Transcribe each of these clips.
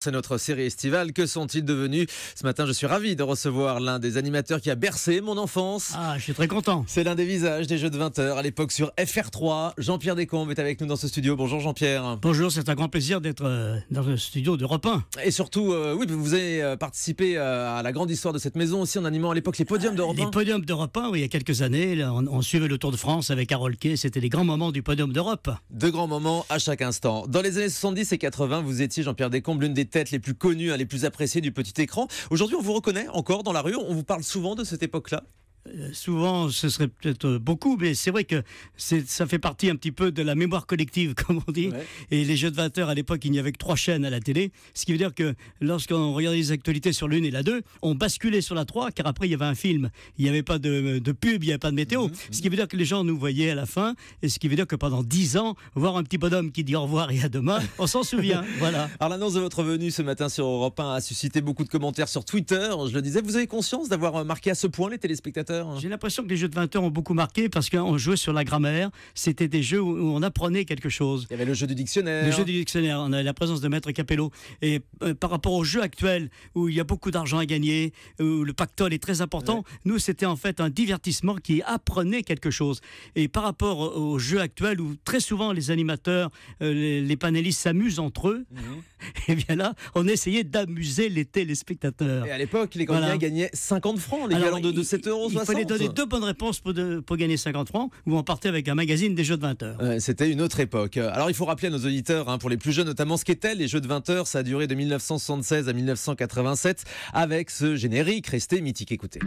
C'est notre série estivale. Que sont-ils devenus? Ce matin, je suis ravi de recevoir l'un des animateurs qui a bercé mon enfance. Ah, je suis très content. C'est l'un des visages des jeux de 20h à l'époque sur FR3. Jean-Pierre Descombes est avec nous dans ce studio. Bonjour Jean-Pierre. Bonjour, c'est un grand plaisir d'être dans le studio d'Europe 1. Et surtout, oui, vous avez participé à la grande histoire de cette maison aussi en animant à l'époque les podiums d'Europe 1. Les podiums d'Europe 1, oui, il y a quelques années, là, on suivait le Tour de France avec Harold Kay. C'était les grands moments du podium d'Europe. De grands moments à chaque instant. Dans les années 70 et 80, vous étiez, Jean-Pierre Descombes, l'une des têtes les plus connues, les plus appréciés du petit écran. Aujourd'hui, on vous reconnaît encore dans la rue. On vous parle souvent de cette époque-là. Souvent, ce serait peut-être beaucoup, mais c'est vrai que ça fait partie un petit peu de la mémoire collective, comme on dit. Ouais. Et les jeux de 20h, à l'époque, il n'y avait que 3 chaînes à la télé. Ce qui veut dire que lorsqu'on regardait les actualités sur l'1 et la 2, on basculait sur la 3, car après, il y avait un film. Il n'y avait pas de pub, il n'y avait pas de météo. Ce qui veut dire que les gens nous voyaient à la fin. Et ce qui veut dire que pendant 10 ans, voir un petit bonhomme qui dit au revoir et à demain, on s'en souvient. Voilà. Alors, l'annonce de votre venue ce matin sur Europe 1 a suscité beaucoup de commentaires sur Twitter. Je le disais, vous avez conscience d'avoir marqué à ce point les téléspectateurs? J'ai l'impression que les jeux de 20h ont beaucoup marqué parce qu'on jouait sur la grammaire. C'était des jeux où on apprenait quelque chose. Il y avait le jeu du dictionnaire. Le jeu du dictionnaire. On avait la présence de Maître Capello. Et par rapport aux jeux actuels où il y a beaucoup d'argent à gagner, où le pactole est très important, nous, c'était en fait un divertissement qui apprenait quelque chose. Et par rapport aux jeux actuels où très souvent les animateurs, les panélistes s'amusent entre eux, et bien là, on essayait d'amuser les téléspectateurs. Et à l'époque, les candidats gagnaient 50 francs, l'équivalent de 7,60 €. Il fallait donner 2 bonnes réponses pour gagner 50 francs, ou on partait avec un magazine des jeux de 20h. C'était une autre époque. Alors il faut rappeler à nos auditeurs, pour les plus jeunes notamment, ce qu'étaient les jeux de 20h. Ça a duré de 1976 à 1987 avec ce générique resté mythique. Écoutez.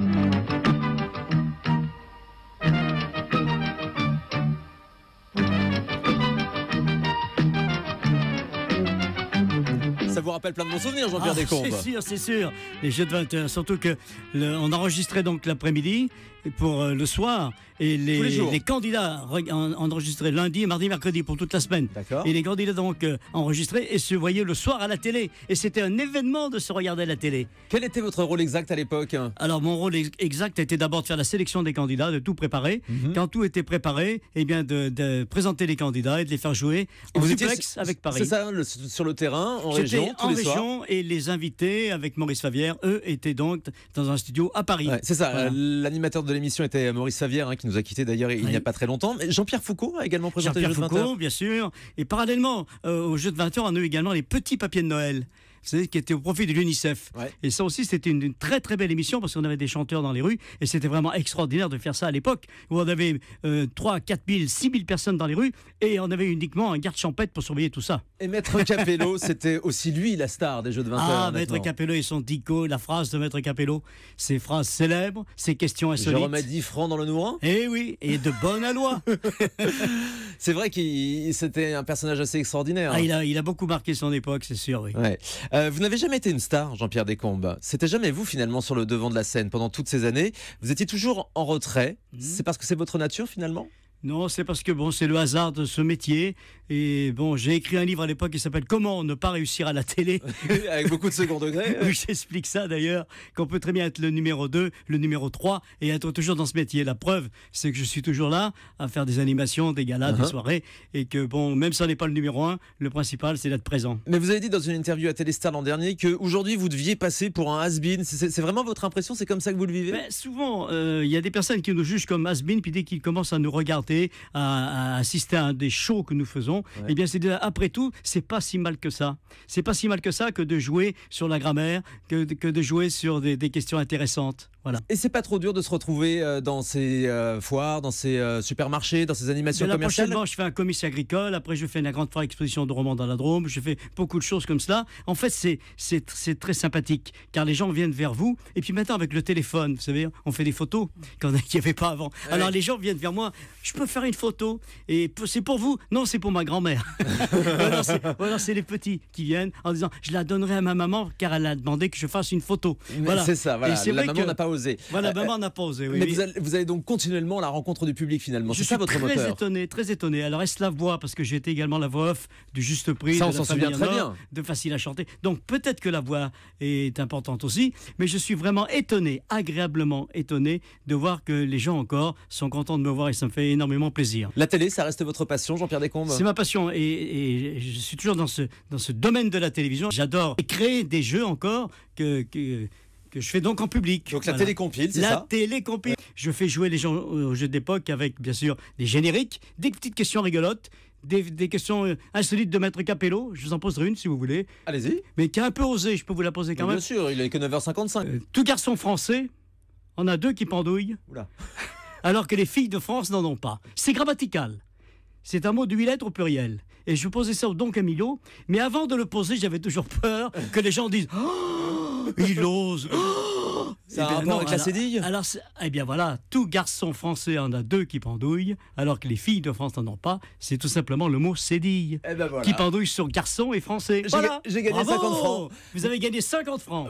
Ça vous rappelle plein de bons souvenirs, Jean-Pierre Descombes? C'est sûr. Les jeux de 20h, surtout que on enregistrait donc l'après-midi pour le soir, et les candidats enregistraient lundi, mardi, mercredi pour toute la semaine. D'accord. Et les candidats donc enregistraient et se voyaient le soir à la télé. Et c'était un événement de se regarder à la télé. Quel était votre rôle exact à l'époque? Alors mon rôle exact était d'abord de faire la sélection des candidats, de tout préparer. Quand tout était préparé, eh bien de présenter les candidats et de les faire jouer en duplex avec Paris. C'est ça, sur le terrain, en région, tous les soirs. Et les invités avec Maurice Favière, eux, étaient donc dans un studio à Paris. Ouais, c'est ça, l'animateur de l'émission était Maurice Favière, qui nous a quittés d'ailleurs il n'y a pas très longtemps. Jean-Pierre Foucault a également présenté les jeux de 20h. Jean-Pierre Foucault, bien sûr. Et parallèlement aux jeux de 20h, on a eu également les petits papiers de Noël. Vous savez, qui était au profit de l'UNICEF. Ouais. Et ça aussi, c'était une très très belle émission parce qu'on avait des chanteurs dans les rues et c'était vraiment extraordinaire de faire ça à l'époque où on avait 3, 4 000, 6 000 personnes dans les rues et on avait uniquement un garde champêtre pour surveiller tout ça. Et Maître Capello, c'était aussi lui la star des jeux de 20h. Ah, Maître Capello et son dico, la phrase de Maître Capello, ses phrases célèbres, ses questions insolites. Je remets 10 francs dans le nourrin. Eh oui, et de bonne aloi. C'est vrai qu'il c'était un personnage assez extraordinaire. Ah, il a beaucoup marqué son époque, c'est sûr, oui. Ouais. Vous n'avez jamais été une star, Jean-Pierre Descombes. C'était jamais vous, finalement, sur le devant de la scène pendant toutes ces années. Vous étiez toujours en retrait. C'est parce que c'est votre nature, finalement? Non, c'est parce que c'est le hasard de ce métier. Et j'ai écrit un livre à l'époque qui s'appelle Comment ne pas réussir à la télé. Avec beaucoup de second degré. Oui, j'explique ça d'ailleurs, qu'on peut très bien être le numéro 2, le numéro 3 et être toujours dans ce métier. La preuve, c'est que je suis toujours là à faire des animations, des galas, des soirées. Et que même si ça n'est pas le numéro 1, le principal, c'est d'être présent. Mais vous avez dit dans une interview à Téléstar l'an dernier qu'aujourd'hui, vous deviez passer pour un has-been. C'est vraiment votre impression? C'est comme ça que vous le vivez? Souvent, il y a des personnes qui nous jugent comme has-been, puis dès qu'ils commencent à nous regarder, à assister à un des shows que nous faisons, eh bien après tout, c'est pas si mal que ça. C'est pas si mal que ça que de jouer sur la grammaire, que de jouer sur des questions intéressantes. Voilà. Et c'est pas trop dur de se retrouver dans ces foires, dans ces supermarchés, dans ces animations commerciales? Prochainement, je fais un comice agricole. Après, je fais la grande foire exposition de romans dans la Drôme. Je fais beaucoup de choses comme cela. En fait, c'est très sympathique, car les gens viennent vers vous. Et puis maintenant, avec le téléphone, vous savez, on fait des photos qu'il n'y avait pas avant. Ouais. Alors les gens viennent vers moi. Je peux faire une photo? Et c'est pour vous? Non, c'est pour ma grand-mère. Voilà, c'est les petits qui viennent en disant je la donnerai à ma maman car elle a demandé que je fasse une photo. Voilà. C'est ça. Voilà. La maman n'a pas osé. Voilà, maman n'a pas osé. Oui, mais vous allez donc continuellement à la rencontre du public finalement. C'est ça votre moteur? Je suis très étonné. Alors est-ce la voix, parce que j'ai été également la voix off du Juste Prix, ça on s'en souvient très bien, de Facile à chanter. Donc peut-être que la voix est importante aussi, mais je suis vraiment étonné, agréablement étonné de voir que les gens encore sont contents de me voir et ça me fait énormément énormément plaisir. La télé, ça reste votre passion, Jean-Pierre Descombes? C'est ma passion et je suis toujours dans ce domaine de la télévision. J'adore créer des jeux encore que je fais donc en public. Donc la télécompile, c'est ça? La télécompile. Je fais jouer les gens aux jeux d'époque avec, bien sûr, des génériques, des petites questions rigolotes, des questions insolites de Maître Capello. Je vous en poserai une si vous voulez. Allez-y. Mais qui a un peu osé, je peux vous la poser quand même. Bien sûr, il est que 9h55. Tout garçon français en a 2 qui pendouillent. Oula. Alors que les filles de France n'en ont pas. C'est grammatical. C'est un mot de 8 lettres au pluriel. Et je posais ça au Don Camillo, mais avant de le poser, j'avais toujours peur que les gens disent oh, il ose. Oh. C'est un rapport avec la cédille? Alors, eh bien voilà, tout garçon français en a 2 qui pendouillent, alors que les filles de France n'en ont pas. C'est tout simplement le mot cédille Eh ben voilà. qui pendouille sur garçon et français. Voilà. J'ai gagné Bravo. 50 francs. Vous avez gagné 50 francs.